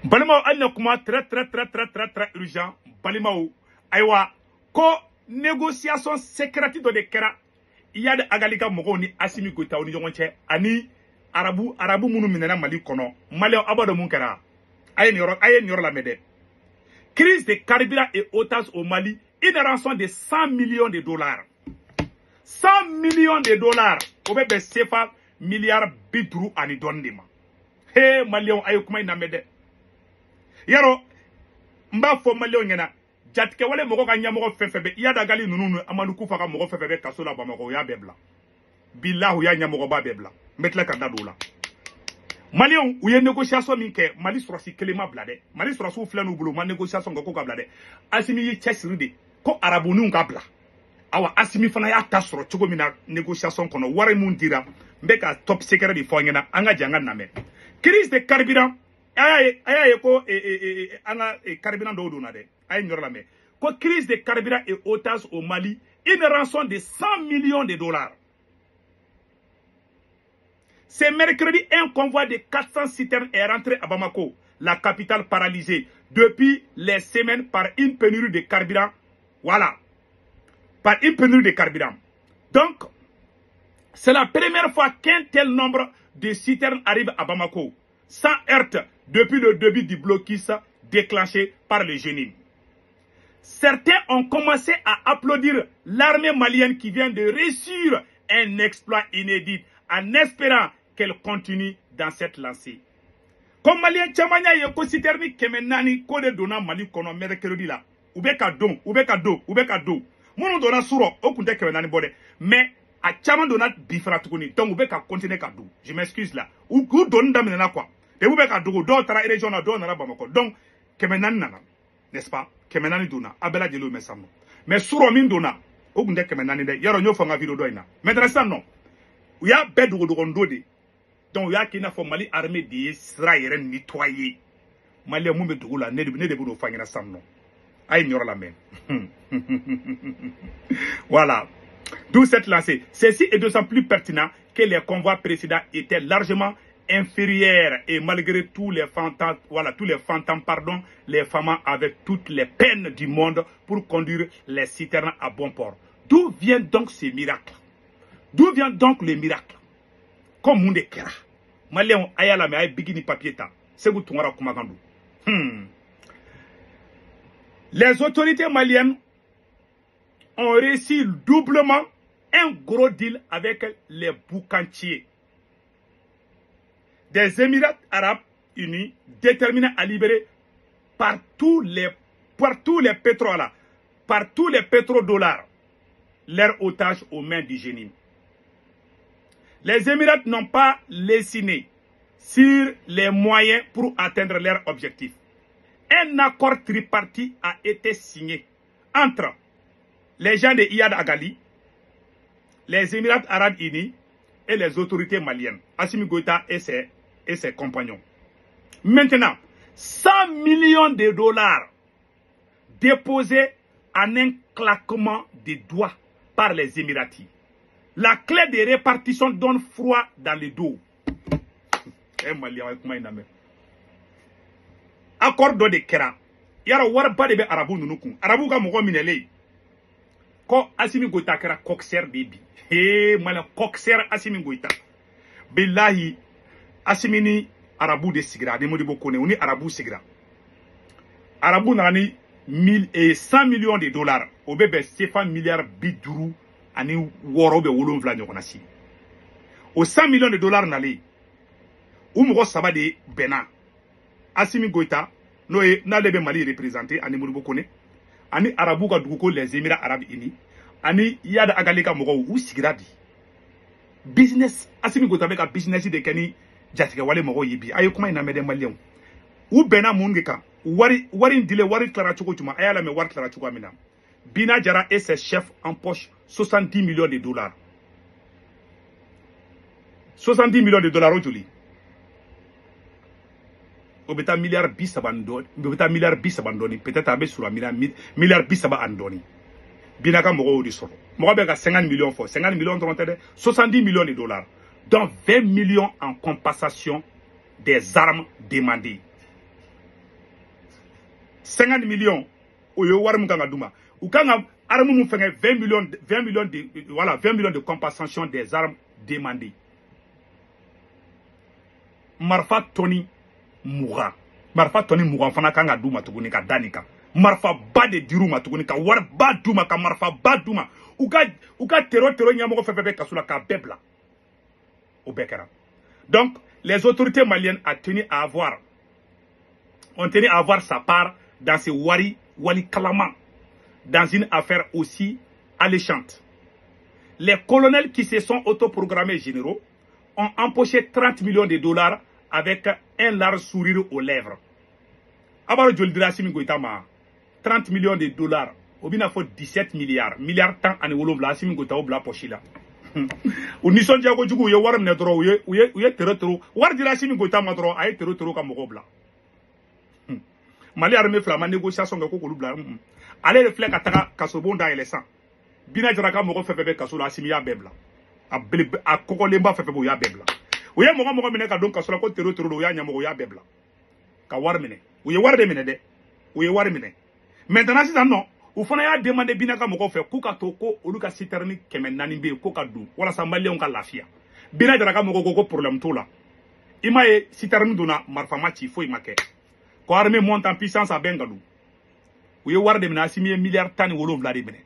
Balimao a kuma très urgent. Balimao aywa ko négociation secrète de kera. Il y a des agalika mogo ni Assimi Goïta ni jonche ani arabu munu minena Mali kono. Mali abado mun kera. Aye nyoro la mede. Crise de carburant et otages au Mali, une rançon de 100 millions de dollars. 100 millions de dollars. Obe be sefa milliards bidru ani dondima. He Malion ayo kuma ina mede. Yaro mba fo Malion ngena jatike wale mogo ka nyamogo fefebe iya da gali nunu amanu kufa ka mogo fefebe kasola Bamako ya bebla. Billahu ya nyamogo ba bebla. Metla ka dadola. Malion ou ye négociation min ke Mali surasi kelema blade. Mali surasu flanu bulu ma négociation ko ka blade. Asimi ye chesiride ko arabunu ka bla. Awa Assimi fana ya tasoro chogo mina négociation kono ware mun dira mbeka top secret di fongena anga janga name. Crise de carburant aya ko anga carburant do na de ay ñor la me ko crise de carburant et otages au Mali, une rançon de 100 millions de dollars. Ce mercredi, un convoi de 400 citernes est rentré à Bamako, la capitale paralysée depuis les semaines par une pénurie de carburant. Voilà. Par une pénurie de carburant. Donc, c'est la première fois qu'un tel nombre de citernes arrive à Bamako, sans heurte depuis le début du blocus déclenché par le Génie. Certains ont commencé à applaudir l'armée malienne qui vient de réussir un exploit inédit en espérant qu'elle continue dans cette lancée. Comme Malien Tchamanya yoko citerni kemenani kode dona Mali kono mercredi la. Ubeka do. Mono dona suro okunte kemenani bode. Mais a Tchaman dona bifra tukuni. Donc ubeka continuer kado. Je m'excuse là. Ou donne damena quoi. Et ubeka do d'autres régions na do na Bamako. Donc kemenani nana. N'est-ce pas? Kemenani dona. Abela delo mesamo. Mais suro min dona. Okunte kemenani de. Yaro nyo fanga video doina. Maintenant ça non. Uya bedu de. Donc, il y a qui n'a pas Mali armée d'Israël nettoyé. Mali a moumé de la ne de vous faire un samnon. Aïe, n'y aura la même. Voilà. D'où cette lancée. Ceci est d'autant plus pertinent que les convois précédents étaient largement inférieurs et malgré tous les fantômes, les femmes avaient toutes les peines du monde pour conduire les citernes à bon port. D'où vient donc ce miracle? D'où vient donc le miracle? Comme monde kera. Malien ayala me ay bigini papieta. Segu tungara kumagandu. Les autorités maliennes ont réussi doublement un gros deal avec les boucantiers des Émirats arabes unis déterminés à libérer par tous les pétrodollars leurs otages aux mains du Génie. Les Émirats n'ont pas lésiné sur les moyens pour atteindre leur objectif. Un accord tripartite a été signé entre les gens de Iyad Agali, les Émirats arabes unis et les autorités maliennes, Assimi Goïta et ses compagnons. Maintenant, 100 millions de dollars déposés en un claquement de doigts par les Émiratis. La clé de répartition donne froid dans le dos. Accord de Kera. Yara warba de be arabu nunukun. Arabu ga mogo minele. Ko Assimi Goïta kera coxer baby. Mala coxer Assimi Goïta. Billahi Assimi ni arabu de sigra. De modi bokone. Uni arabu sigra. Arabu nani 100 millions de dollars. Obebe sefa milliards biduru. Ani woro be wolon vla nyokona si. Au 100 millions de dollars nale. Ou moko saba de Bena. Assimi Goïta no e na lebe Mali représenté ani modibo kone. Ani arabu ka duguko les Émirats arabes unis. Ani yada agalika moko ou sigiradi. Business Assimi Goïta be ka business de keni jatika wale moko yibi. Ayo kuma ina mede Malien. Ou Bena mungeka. Wari ndile wari clara choko chuma. Ayala me wari clara choko amina. Bina Jara et ses chefs empochent 70 millions de dollars. 70 millions de dollars aujourd'hui. Obeta milliard bisabandoni. Obeta milliard bisabandoni. Peut-être avec sur la milliard bisabandoni. Binaka moro di soro. Moro beka 50 millions fois. 50 millions 70 millions de dollars. Donc 20 millions en compensation des armes demandées. 50 millions o yo war mun kan duma ou kan arme mun fengé 20 millions de compensation des armes demandées marfa toni muga fana kan duma tuguni ka danika marfa ba de diru ma tuguni ka war ba duma ka marfa ba duma ou ka terror nyamoko fefebe kasula ka bebla au bekera. Donc les autorités maliennes ont tenu à avoir sa part dans ce wali kalama, dans une affaire aussi alléchante. Les colonels qui se sont autoprogrammés généraux ont empoché 30 millions de dollars avec un large sourire aux lèvres. Abaro Joldira Simi Goitama, 30 millions de dollars, obina faut 17 milliards tant en wolobla Simi Goita obla pochila. Ou ni son diago jugu ye waram ne dro ye terotero war dira Simi Goita madro ay terotero ka mogobla. Mali armée flama négociation ga ko kolubla. Allez le flek ataka kasobonda ele sang. Bina jaraka mogo fefebe kasula Simi ya bebla. A kokolemba fefebe ya bebla. Ou ye mogo mene ka don kasula ko terotero ya nyamogo ya bebla. Ka war mene. Ou ye war de mene de. Ou ye war mene. Maintenant si ça non, ou fana ya demandé bina ka mogo fe ku ka to ko olu ka citerne kemen nani be ko ka du wala sa malien ka lafia. Bina jaraka mogo ko problème tout là. Ima ye citerne duna marfama ci fo imake. Ko armée monte en puissance à Bengalou. Ou ye war de mena Simi milliard tani wolo vla de mene.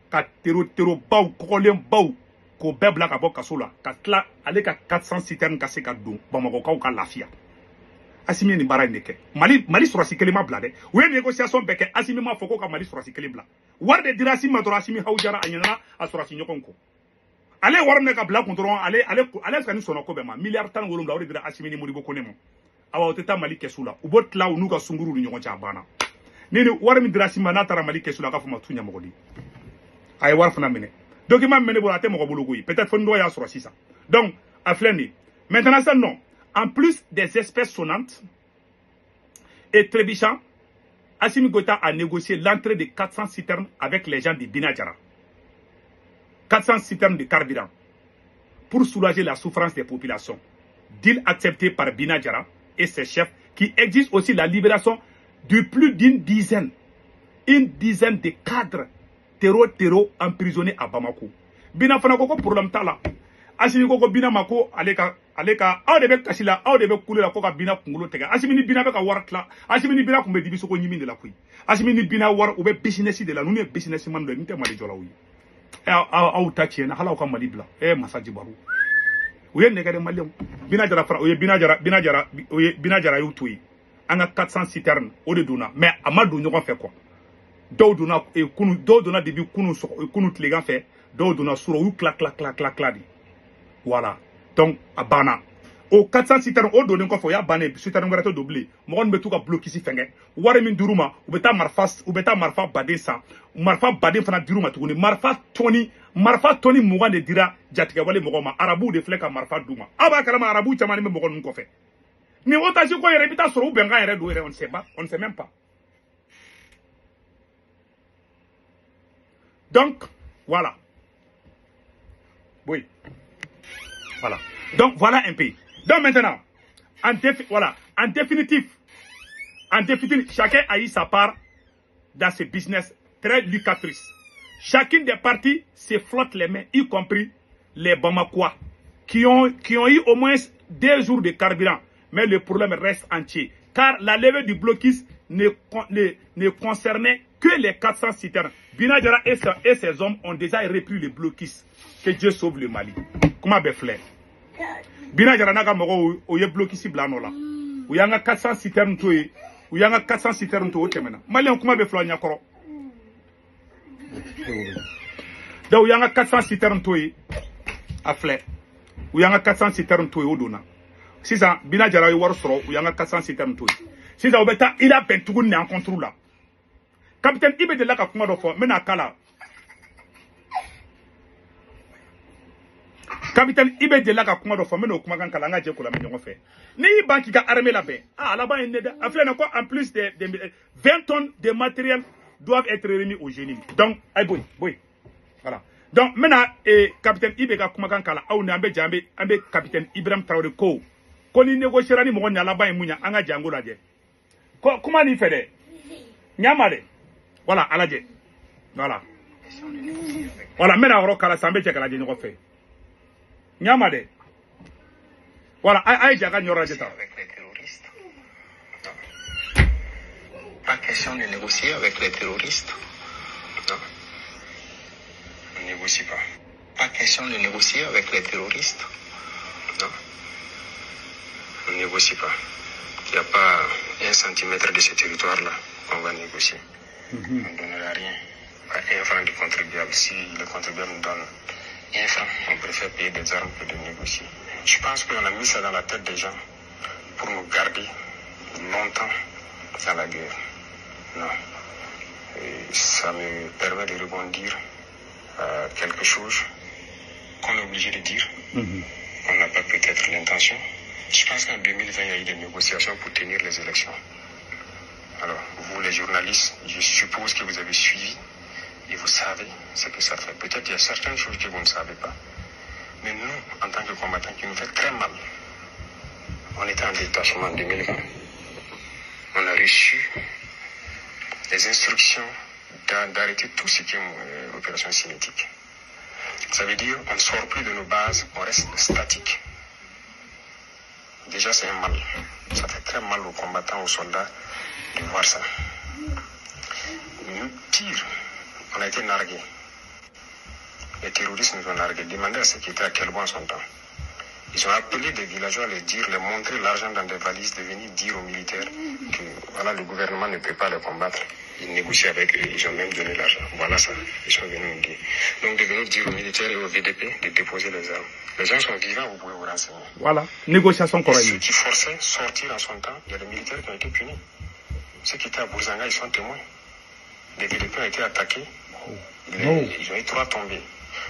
Ka tero baw kokolem baw ko bebla ka bo kasula ka tla ale ka 400 citernes ka se ka du Bamako ka lafia. Asimi ni bara ndeke Mali surasi kelema blade ou ye négociation beke Asimi ma foko ka Mali surasi kelebla war de dirasi ma Asimi haujara anyana a surasi nyokonko ale war ne ka bla contrôle ale ska ni sonoko be ma milliard tan wolum la wori dira Asimi ni modibo konemo awa oteta Mali kesula u bot la unu ka sunguru ni nyonko cha bana nini war mi dirasi ma na tara Mali kesula ka fuma tunya mogodi ay war fana mene document mene bo ate mo bologoyi peut-être fo ndo ya surasi ça donc afleni maintenant ça non. En plus des espèces sonnantes et trébuchantes, Assimi Goïta a négocié l'entrée de 400 citernes avec les gens de Binadjara. 400 citernes de carburant pour soulager la souffrance des populations. Deal accepté par Binadjara et ses chefs qui exigent aussi la libération de plus d'une dizaine de cadres terreau emprisonnés à Bamako. Bina Fanako problème tala. Asimi koko bina mako aleka aw de be kasila aw de be kulela ko ka bina kungulo tega Asimi ni bina be ka wartla Asimi ni bina kumbe dibiso ko nyimi de la kuyi Asimi ni bina war ou be business de la nune business man do nte mali jola wi aw tachi na hala ko mali bla masaji baru ou ye negade mali bina jara fra ou ye bina jara yutuyi anga 400 citernes o de dona mais amadu nyoko fait quoi do dona do dona debi kunu tlegan fait do dona suro yu clac di. Voilà. Donc, à Bana. Au 400 citernes, au donné quoi, faut ya bané, citernes vont être doublés. Moi, on me tout à bloquer si fenge. Ouare min duruma, ou beta marfa badé ça. Marfa badé fana duruma tourné. Marfa toni mougan de dira, jatika wale mogoma. Arabou de fleka marfa duma. Aba kalama arabou chamani me mogon nko fait. Mais on t'a dit quoi, il sur ou benga yere douere, on ne sait pas. On ne sait même pas. Donc, voilà. Oui. Voilà. Donc, voilà un pays. Donc, maintenant, en définitive, chacun a eu sa part dans ce business très lucratrice. Chacune des parties se flotte les mains, y compris les Bamakois, qui ont eu au moins 2 jours de carburant. Mais le problème reste entier. Car la levée du blocus ne concernait que les 400 citernes. Binadjara et ses hommes ont déjà repris le blocus. Que Dieu sauve le Mali. Comment befler? Binadjara naga mogo o ye blocus blano la. Ou yanga 400 citernes to e. Ou yanga 400 citernes to o temena. Mali on comment befler nyakoro? Da ou yanga 400 citernes to e a fler. Ou yanga 400 citernes to e o dona. Si ça Binadjara yo war soro ou yanga 400 citernes to e. Si ça obeta il a bentugun ne en contrôle là. Capitaine Ibe de la ka kuma do fo mena kala. Capitaine Ibe de la ka kuma do fo mena kuma kan kala nga je ko la me fait. Ni banki ka armée la paix. Ah là-bas il neda. Afle quoi en plus de 20 tonnes de matériel doivent être remis au génie. Donc ay boy. Voilà. Donc maintenant capitaine Ibe ka kuma kan kala aw ne ambe capitaine Ibrahim Traoré ko ni négociera ni mo nya là-bas munya anga jango la je. Comment ni fait? Nyamade. Voilà, Aladje. Voilà. Voilà, mais la kala sambe tchèque la djino fait. Nyamade. Voilà, aïe jaga nyora jeta. Avec les terroristes. Pas question de négocier avec les terroristes. Non. On ne négocie pas. Pas question de négocier avec les terroristes. Non. On ne négocie pas. Il n'y a pas 1 centimètre de ce territoire-là qu'on va négocier. On ne donnera rien. Pas 1 franc de contribuable. Si le contribuable nous donne 1 franc, on préfère payer des armes que de négocier. Je pense qu'on a mis ça dans la tête des gens pour nous garder longtemps dans la guerre. Non. Et ça me permet de rebondir à quelque chose qu'on est obligé de dire. On n'a pas peut-être l'intention. Je pense qu'en 2020, il y a eu des négociations pour tenir les élections. Alors, vous les journalistes, je suppose que vous avez suivi et vous savez ce que ça fait. Peut-être qu'il y a certaines choses que vous ne savez pas. Mais nous, en tant que combattants, qui nous fait très mal. On était en détachement en 2020. On a reçu des instructions d'arrêter tout ce qui est opération cinétique. Ça veut dire qu'on ne sort plus de nos bases, on reste statique. Déjà, c'est un mal. Ça fait très mal aux combattants, aux soldats de voir ça. Pire, on a été nargués. Les terroristes nous ont nargués. Demandez à ceux qui étaient à quel bon son temps. Ils ont appelé des villageois à les dire, les montrer l'argent dans des valises, de venir dire aux militaires que voilà, le gouvernement ne peut pas les combattre. Ils négocient avec eux, ils ont même donné l'argent. Voilà ça, ils sont venus nous dire. Donc de venir dire aux militaires et aux VDP de déposer les armes. Les gens sont vivants, vous pouvez vous renseigner. Voilà, négociation correcte. Ceux qui forçaient sortir en son temps, il y a des militaires qui ont été punis. Ceux qui étaient à Bourzanga, ils sont témoins. Les VDP ont été attaqués. Ils ont eu 3 tombés.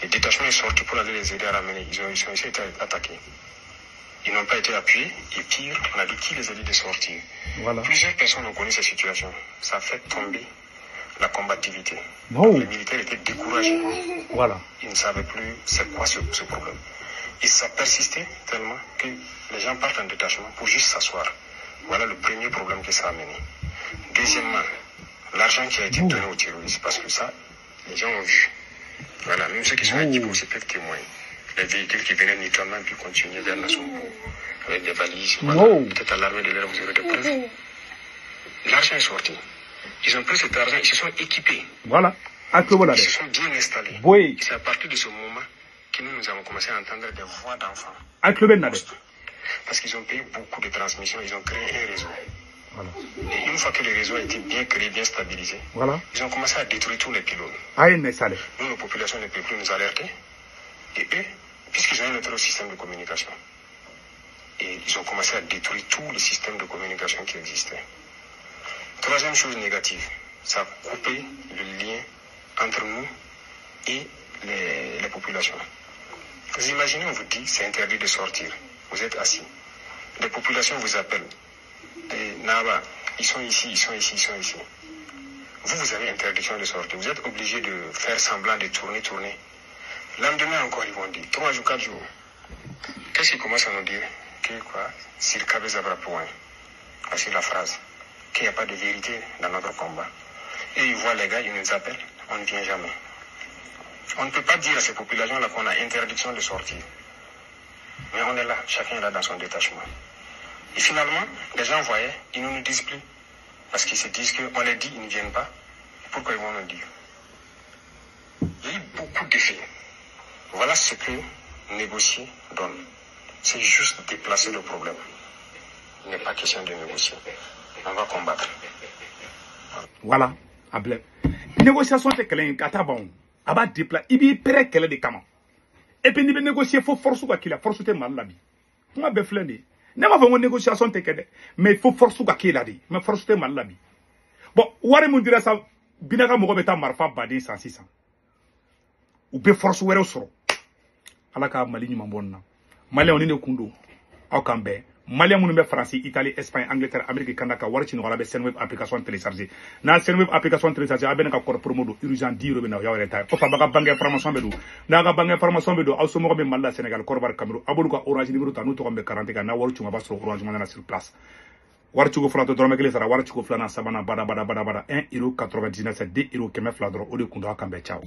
Les détachements sont sortis pour aller les aider à ramener. Ils ont aussi été attaqués. Ils n'ont pas été appuyés. Et pire, on a dit qui les a dit de sortir. Voilà. Plusieurs personnes ont connu cette situation. Ça a fait tomber la combativité. Les militaires étaient découragés. Voilà. Ils ne savaient plus c'est quoi ce problème. Et ça persistait tellement que les gens partent en détachement pour juste s'asseoir. Voilà le premier problème que ça a amené. Deuxièmement, l'argent qui a été donné aux terroristes. Parce que ça, les gens ont vu. Voilà, même ceux qui sont équipés aussi peuvent témoigner. Les véhicules qui venaient mutuellement puis continuer vers Nassongo avec des valises. Voilà. Peut-être à l'armée de l'air, vous aurez des preuves. L'argent est sorti. Ils ont pris cet argent, ils se sont équipés. Voilà. Ils se sont bien installés. Oui. Et c'est à partir de ce moment que nous avons commencé à entendre des voix d'enfants. Parce qu'ils ont payé beaucoup de transmissions, ils ont créé un réseau. Voilà. Et une fois que le réseau a été bien créé, bien stabilisé, ils ont commencé à détruire tous les pylônes. Nous, nos populations ne peuvent plus nous alerter. Et eux, puisqu'ils ont un autre système de communication, et ils ont commencé à détruire tous les systèmes de communication qui existaient. Troisième chose négative, ça a coupé le lien entre nous et les populations. Vous imaginez, on vous dit, c'est interdit de sortir. Vous êtes assis. Les populations vous appellent. Et Naba, ils sont ici, ils sont ici, ils sont ici. Vous avez interdiction de sortir. Vous êtes obligé de faire semblant de tourner. Lendemain encore, ils vont dire, 3 jours, 4 jours. Qu'est-ce qu'ils commencent à nous dire? Que quoi? Sirkabe Zabra point. Voici la phrase. Qu'il n'y a pas de vérité dans notre combat. Et ils voient les gars, ils nous appellent, on ne vient jamais. On ne peut pas dire à ces populations-là qu'on a interdiction de sortir. Mais on est là, chacun est là dans son détachement. Et finalement, les gens voyaient, ils ne nous disent plus. Parce qu'ils se disent qu'on les dit, ils ne viennent pas. Pourquoi ils vont nous dire? Il y a eu beaucoup d'effets. Voilà ce que négocier donne. C'est juste déplacer le problème. Il n'est pas question de négocier. On va combattre. Voilà. Négociation, c'est que les bon. Aba déplacer. Il y a prêt qu'elle est des camans. Et puis, il y a négocier, il faut force ou qu'il a force de mal la vie. On va beflener. Ne ma fait une négociation tekede, mais il faut force ou qu'il a dit. Mais force de mal la vie. Bon, ouare mon dire ça, binaka mogo beta marfa badi 100-600. Ou be force ouare soro. Alaka mali ni mambonna. Mali on ne kundo. Au Cambé. Mali on be France, Italie, Espagne, Angleterre, Amérique, Canada, warchi no be Senweb application téléchargée. Na Senweb application téléchargée aben ka kor promo do urgent diro be na yaw reta. O fa baga bangue information be do. Na ga bangue information be do awso mo be malla Sénégal korbar Cameroun. Abolu ka orange numéro ta no to be 40 ga na warchi ma basro orange mo na sur place. Warchugo flato drame kele sara warchugo flana sabana bada 1,99 €, c'est 2 € kɛmɛ fila dɔrɔn o de kun do a kan bɛɛ ciao.